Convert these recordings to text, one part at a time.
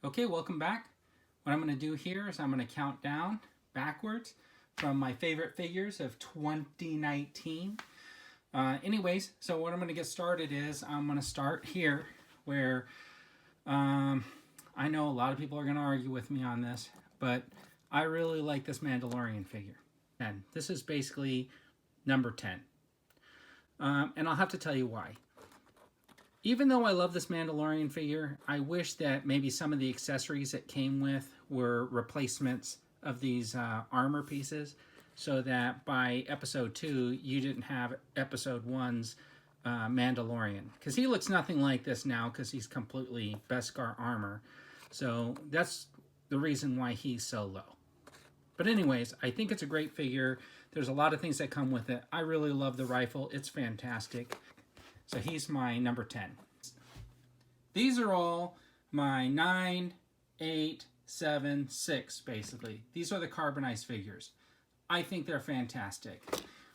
Okay, welcome back. What I'm going to do here is I'm going to count down backwards from my favorite figures of 2019. Anyways, so what I'm going to get started is I'm going to start here where I know a lot of people are going to argue with me on this, but I really like this Mandalorian figure. And this is basically number 10. And I'll have to tell you why. Even though I love this Mandalorian figure, I wish that maybe some of the accessories it came with were replacements of these armor pieces, so that by episode 2 you didn't have episode 1's Mandalorian, because he looks nothing like this now because he's completely Beskar armor. So that's the reason why he's so low. But anyways, I think it's a great figure. There's a lot of things that come with it. I really love the rifle. It's fantastic. So he's my number 10. These are all my 9, 8, 7, 6, basically. These are the carbonized figures. I think they're fantastic.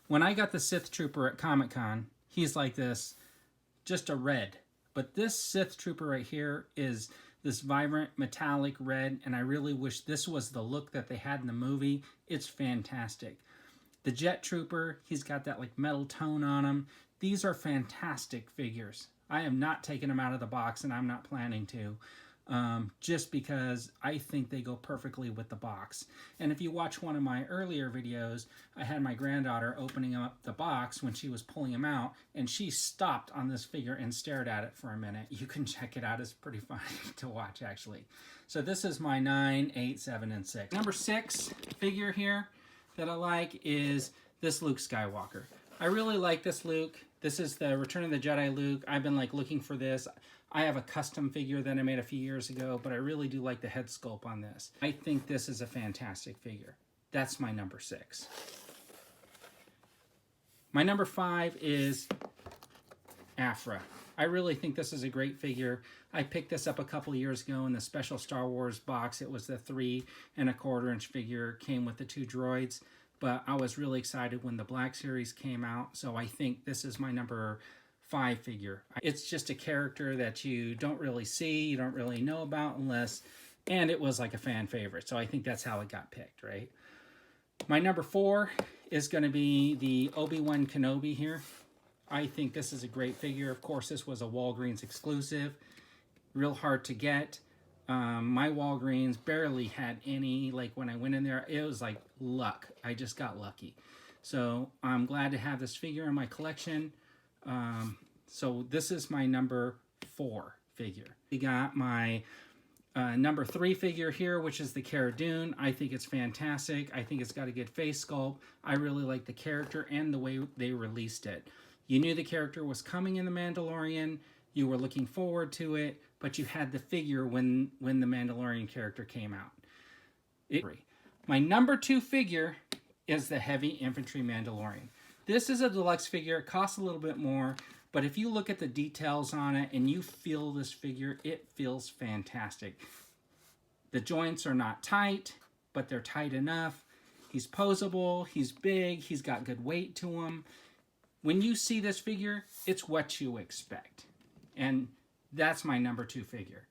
When I got the Sith Trooper at Comic-Con, he's like this, just a red. But this Sith Trooper right here is this vibrant metallic red, and I really wish this was the look that they had in the movie. It's fantastic. The Jet Trooper, he's got that like metal tone on him. These are fantastic figures. I am not taking them out of the box, and I'm not planning to, just because I think they go perfectly with the box. And if you watch one of my earlier videos, I had my granddaughter opening up the box when she was pulling them out, and she stopped on this figure and stared at it for a minute. You can check it out. It's pretty fun to watch, actually. So this is my 9, 8, 7, and 6. Number 6 figure here that I like is this Luke Skywalker. I really like this Luke. This is the Return of the Jedi Luke. I've been like looking for this. I have a custom figure that I made a few years ago, but I really do like the head sculpt on this. I think this is a fantastic figure. That's my number 6. My number 5 is APHRA. I really think this is a great figure. I picked this up a couple years ago in the special Star Wars box. It was the 3 1/4 inch figure, came with the 2 droids. But I was really excited when the Black Series came out, so I think this is my number 5 figure. It's just a character that you don't really see, you don't really know about unless, and it was like a fan favorite, so I think that's how it got picked, right? My number 4 is going to be the Obi-Wan Kenobi here. I think this is a great figure. Of course, this was a Walgreens exclusive, real hard to get. My Walgreens barely had any. Like when I went in there, it was like luck. I just got lucky. So I'm glad to have this figure in my collection. So this is my number 4 figure. We got my number 3 figure here, which is the CARA DUNE. I think it's fantastic. I think it's got a good face sculpt. I really like the character and the way they released it. You knew the character was coming in The Mandalorian. You were looking forward to it, but you had the figure when the Mandalorian character came out. My number 2 figure is the Heavy Infantry Mandalorian. This is a deluxe figure. It costs a little bit more, but if you look at the details on it and you feel this figure, it feels fantastic. The joints are not tight, but they're tight enough. He's posable, he's big, he's got good weight to him. When you see this figure, it's what you expect. And that's my number 2 figure.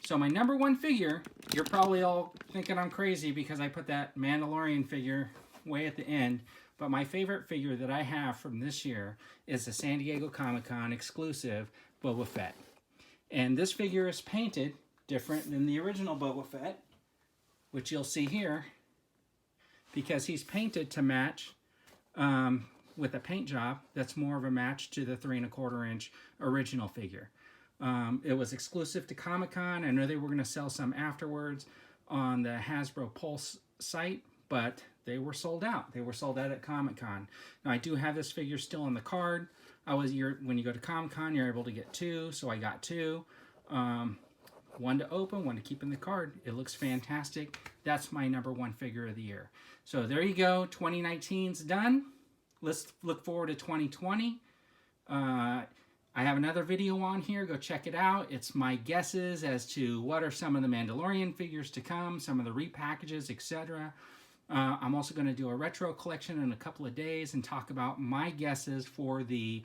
So my number 1 figure, you're probably all thinking I'm crazy because I put that Mandalorian figure way at the end. But my favorite figure that I have from this year is the San Diego Comic-Con exclusive Boba Fett. And this figure is painted different than the original Boba Fett, which you'll see here, because he's painted to match with a paint job that's more of a match to the 3 1/4 inch original figure. It was exclusive to Comic-Con. I know they were going to sell some afterwards on the Hasbro Pulse site, but they were sold out. They were sold out at Comic-Con. Now, I do have this figure still on the card. When you go to Comic-Con, you're able to get 2, so I got 2. One to open, one to keep in the card. It looks fantastic. That's my number 1 figure of the year. So there you go. 2019's done. Let's look forward to 2020. I have another video on here. Go check it out. It's my guesses as to what are some of the Mandalorian figures to come, some of the repackages, etc. I'm also going to do a retro collection in a couple of days and talk about my guesses for the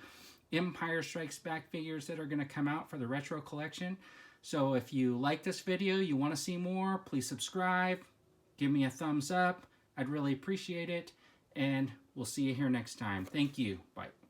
Empire Strikes Back figures that are going to come out for the retro collection. So if you like this video, you want to see more, please subscribe, give me a thumbs up. I'd really appreciate it, and we'll see you here next time. Thank you. Bye.